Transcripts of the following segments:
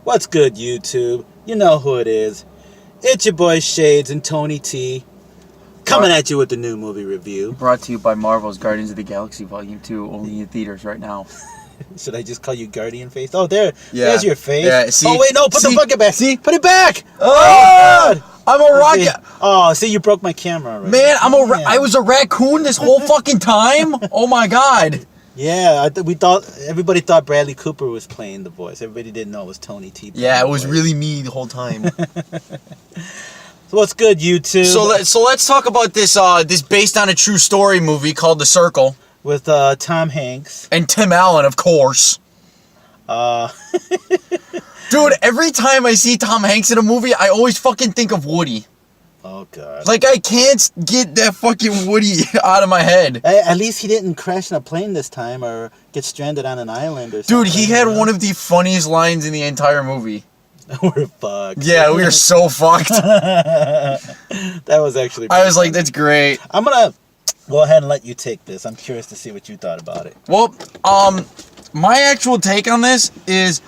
What's good, YouTube? You know who it is. It's your boy Shades and Tony T. Coming at you with the new movie review. Brought to you by Marvel's Guardians of the Galaxy Volume 2, only in theaters right now. Should I just call you Guardian Face? Oh, there's your face. Yeah, see, oh, wait, no, put the bucket back. See? Put it back. Oh, I'm a rocket. Oh, see, you broke my camera already. Man, I was a raccoon this whole fucking time? Oh my god. Yeah, everybody thought Bradley Cooper was playing the voice. Everybody didn't know it was Tony T. Yeah, it was really me the whole time. So what's good, YouTube? So let's talk about this this based on a true story movie called The Circle. With Tom Hanks. And Tim Allen, of course. Dude, every time I see Tom Hanks in a movie, I always fucking think of Woody. Oh, God. Like, I can't get that fucking Woody out of my head. At least he didn't crash in a plane this time or get stranded on an island or something. Dude, he had one of the funniest lines in the entire movie. We're fucked. Yeah, we are so fucked. That was actually I was like, that's great. I'm gonna go ahead and let you take this. I'm curious to see what you thought about it. Well, my actual take on this is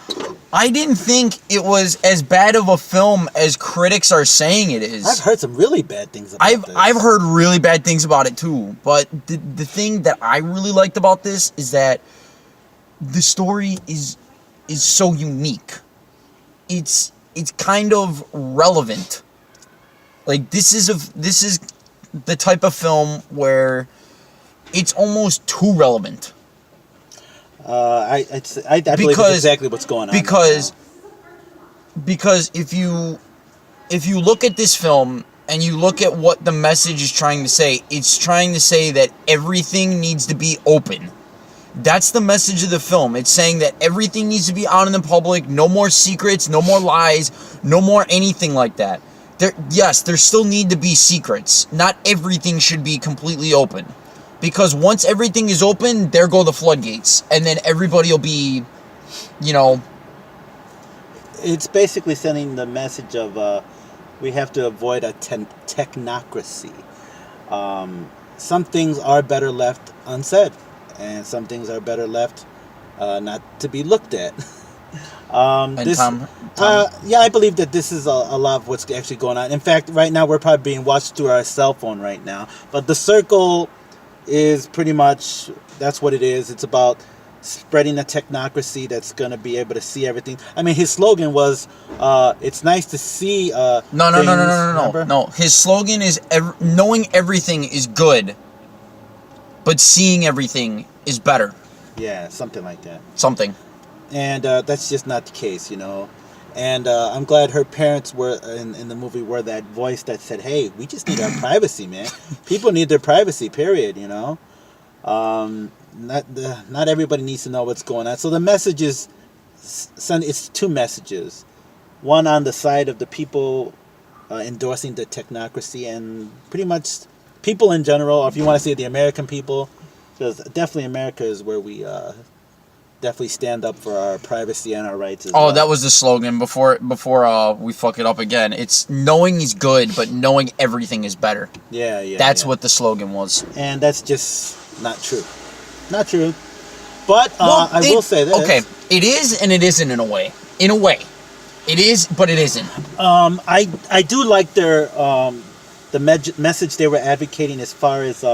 I didn't think it was as bad of a film as critics are saying it is. I've heard some really bad things about this. I've heard really bad things about it too, but the thing that I really liked about this is that the story is so unique. It's kind of relevant. Like this is the type of film where it's almost too relevant. I believe it's exactly what's going on. Because if you look at this film and you look at what the message is trying to say, it's trying to say that everything needs to be open. That's the message of the film. It's saying that everything needs to be out in the public, no more secrets, no more lies, no more anything like that. There still need to be secrets. Not everything should be completely open. Because once everything is open, there go the floodgates. And then everybody will be, It's basically sending the message of we have to avoid a technocracy. Some things are better left unsaid. And some things are better left not to be looked at. Yeah, I believe that this is a lot of what's actually going on. In fact, right now we're probably being watched through our cell phone right now. But The Circle is pretty much, that's what it is. It's about spreading a technocracy that's going to be able to see everything. I mean, his slogan was, it's nice to see No. His slogan is, knowing everything is good, but seeing everything is better. Yeah, something like that. Something. And that's just not the case, And I'm glad her parents were in the movie were that voice that said, "Hey, we just need our privacy, man. People need their privacy. Period. Not everybody needs to know what's going on." So the message is, it's two messages. One on the side of the people endorsing the technocracy, and pretty much people in general, or if you want to say the American people, because definitely America is where we definitely stand up for our privacy and our rights as well. That was the slogan before we fuck it up again. It's knowing is good, but knowing everything is better. Yeah. That's what the slogan was. And that's just not true. Not true. But I will say this. Okay, it is and it isn't in a way. In a way. It is, but it isn't. I do like their the message they were advocating as far as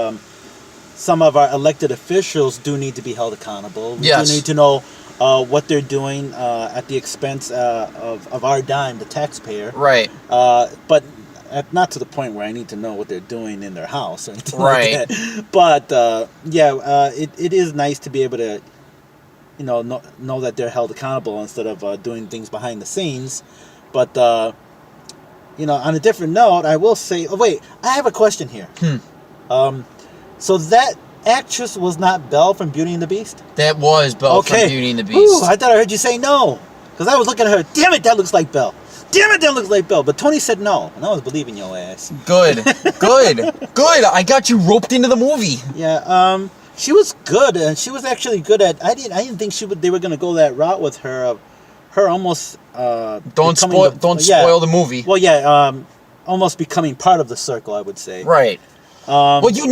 some of our elected officials do need to be held accountable. We do need to know what they're doing at the expense of our dime, the taxpayer. Right. But not to the point where I need to know what they're doing in their house or anything like that. But it is nice to be able to know that they're held accountable instead of doing things behind the scenes. But on a different note, I will say, I have a question here. So that actress was not Belle from Beauty and the Beast? That was Belle from Beauty and the Beast. Ooh, I thought I heard you say no. Because I was looking at her, damn it, that looks like Belle. Damn it, that looks like Belle. But Tony said no, and I was believing your ass. Good. I got you roped into the movie. Yeah, she was good, and she was actually good at, I didn't think they were going to go that route with her. Her almost... Don't spoil the movie. Well, yeah, almost becoming part of the circle, I would say. Right. Well, you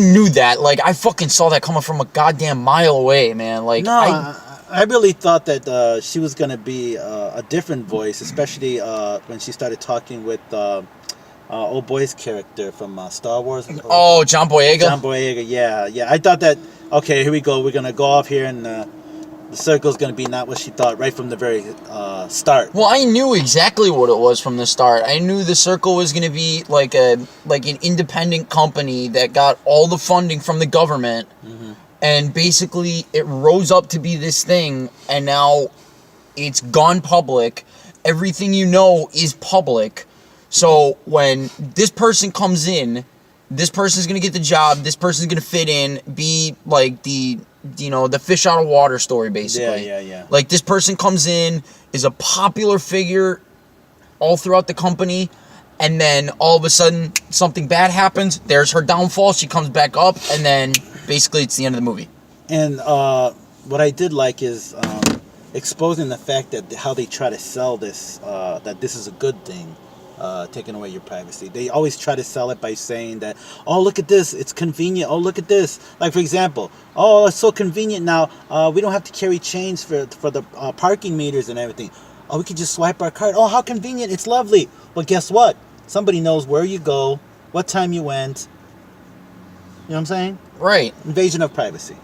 knew that. Like, I fucking saw that coming from a goddamn mile away, man. Like, no, I really thought that she was gonna be a different voice, especially when she started talking with old boy's character from Star Wars. Oh, John Boyega. John Boyega, yeah. I thought that. Okay, here we go. We're gonna go off here, and the circle's gonna be not what she thought right from the very start. Well, I knew exactly what it was from the start. I knew the circle was gonna be like an independent company that got all the funding from the government. Mm-hmm. And basically, it rose up to be this thing, and now it's gone public. Everything you know is public. So when this person comes in, this person's gonna get the job. This person's gonna fit in, be like the fish out of water story, basically. Yeah. Like, this person comes in, is a popular figure all throughout the company, and then all of a sudden something bad happens. There's her downfall. She comes back up, and then basically it's the end of the movie. And what I did like is exposing the fact that how they try to sell this, that this is a good thing, taking away your privacy. They always try to sell it by saying that, oh, look at this, it's convenient. Oh, look at this. Like, for example, oh, it's so convenient now. We don't have to carry change for the parking meters and everything. Oh, we could just swipe our card. Oh, how convenient. It's lovely. Well, guess what? Somebody knows where you go, what time you went. You know what I'm saying? Right. Invasion of privacy.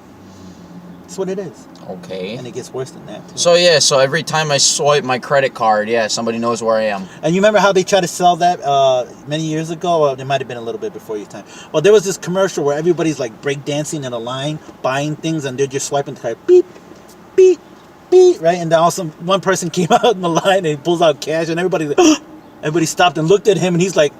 That's what it is. Okay. And it gets worse than that, too. So every time I swipe my credit card, somebody knows where I am. And you remember how they tried to sell that many years ago? Well, it might have been a little bit before your time. Well, there was this commercial where everybody's like breakdancing in a line, buying things, and they're just swiping the card. Beep, beep, beep, right? And then also one person came out in the line and he pulls out cash, and everybody stopped and looked at him, and he's like,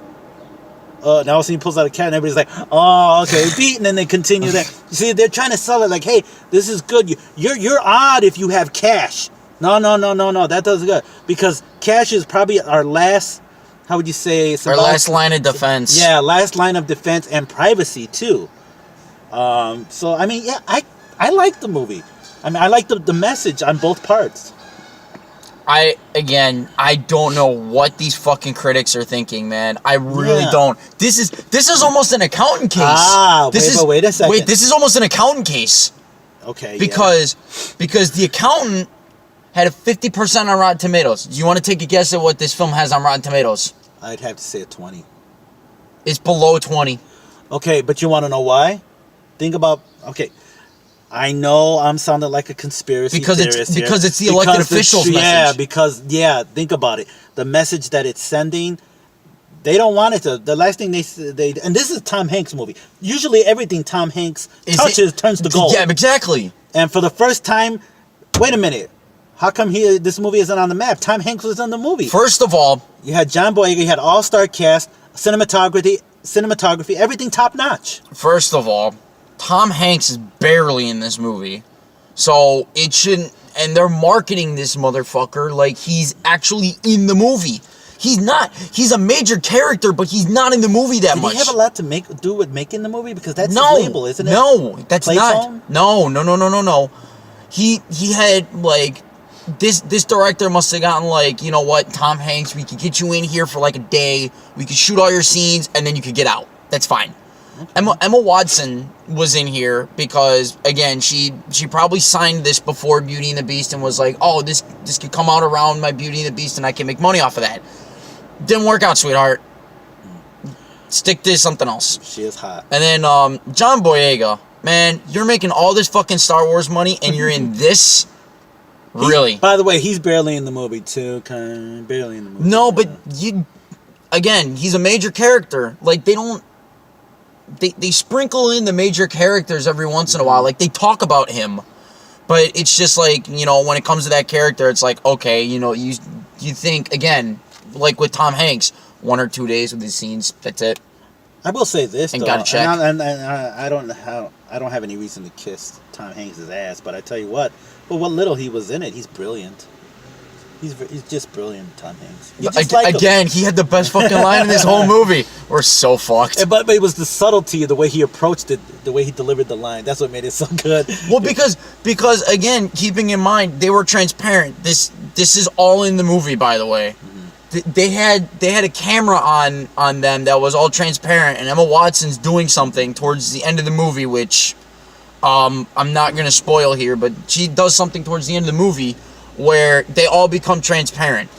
now all of a sudden he pulls out a card, and everybody's like, oh, okay, beat, and then they continue that. You see, they're trying to sell it like, hey, this is good. You're odd if you have cash. No, that doesn't good, because cash is probably our last, how would you say? Our last line of defense. Yeah, last line of defense, and privacy too. So I mean, yeah, I like the movie. I mean, I like the message on both parts. I don't know what these fucking critics are thinking, man. I really don't. This is almost an accountant case. Wait a second. Wait, this is almost an accountant case. Okay. Because the accountant had a 50% on Rotten Tomatoes. Do you want to take a guess at what this film has on Rotten Tomatoes? I'd have to say a 20. It's below 20. Okay, but you want to know why? Think about, I know I'm sounding like a conspiracy theorist here. Because it's the elected officials message. Think about it. The message that it's sending, they don't want it to. The last thing they and this is a Tom Hanks movie. Usually everything Tom Hanks touches turns to gold. Yeah, exactly. And for the first time, wait a minute. How come this movie isn't on the map? Tom Hanks was in the movie. First of all, you had John Boyega, you had all-star cast, cinematography, everything top notch. First of all, Tom Hanks is barely in this movie, so it shouldn't. And they're marketing this motherfucker like he's actually in the movie. He's not. He's a major character, but he's not in the movie that much. Did he have a lot to do with making the movie? Because that's his label, isn't it? No, that's Playtone? not. No. He had like this director must have gotten like, you know what, Tom Hanks, we could get you in here for like a day. We could shoot all your scenes, and then you could get out. That's fine. Emma Watson was in here because, again, she probably signed this before Beauty and the Beast and was like, oh, this could come out around my Beauty and the Beast and I can make money off of that. Didn't work out, sweetheart. Stick to something else. She is hot. And then John Boyega, man, you're making all this fucking Star Wars money and you're in this? Really? By the way, he's barely in the movie too. Barely in the movie. No, but again, he's a major character. Like, they sprinkle in the major characters every once in a while. Like, they talk about him. But it's just like, when it comes to that character, it's like, okay, you think, again, like with Tom Hanks, 1 or 2 days with these scenes, that's it. I will say this, and though. Got a check. And I don't have any reason to kiss Tom Hanks' ass, but I tell you what, what little he was in it, he's brilliant. He's just brilliant, Tom Hanks. Again, he had the best fucking line in this whole movie. We're so fucked. But it was the subtlety of the way he approached it, the way he delivered the line. That's what made it so good. Well, because again, keeping in mind, they were transparent. This is all in the movie, by the way. Mm-hmm. They had a camera on them that was all transparent, and Emma Watson's doing something towards the end of the movie, which I'm not gonna spoil here, but she does something towards the end of the movie where they all become transparent.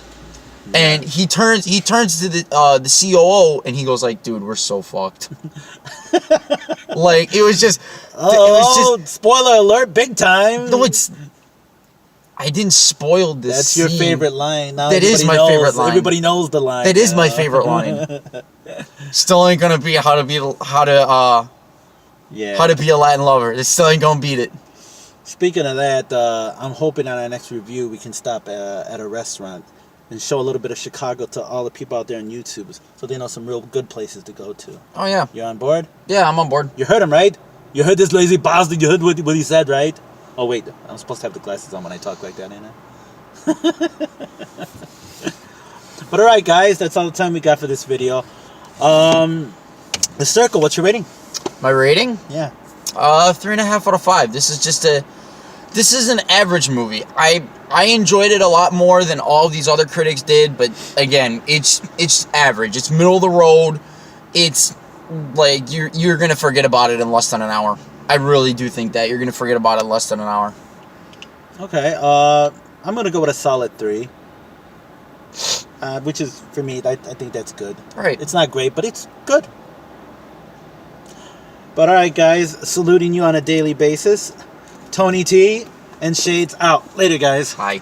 And he turns to the COO and he goes like, "Dude, we're so fucked." Like it was just, spoiler alert, big time. no, I didn't spoil this. That's your favorite line. Now that is my favorite line. Everybody knows the line. That is my favorite line. Still ain't gonna be how to be a Latin lover. It still ain't gonna beat it. Speaking of that, I'm hoping on our next review we can stop at a restaurant and show a little bit of Chicago to all the people out there on YouTube, so they know some real good places to go to. Oh yeah. You on board? Yeah, I'm on board. You heard him, right? You heard this lazy bastard. You heard what he said, right? Oh wait, I'm supposed to have the glasses on when I talk like that, ain't I? But alright guys, that's all the time we got for this video. The Circle, what's your rating? My rating? Yeah. 3.5 out of 5. This is an average movie. I enjoyed it a lot more than all these other critics did, but again, it's average. It's middle of the road. It's like you're gonna forget about it in less than an hour. I really do think that you're gonna forget about it in less than an hour. Okay. I'm gonna go with a solid 3. Which is, for me, I think that's good. Right. It's not great, but it's good. But alright guys, saluting you on a daily basis. Tony T and Shades out. Later guys. Bye.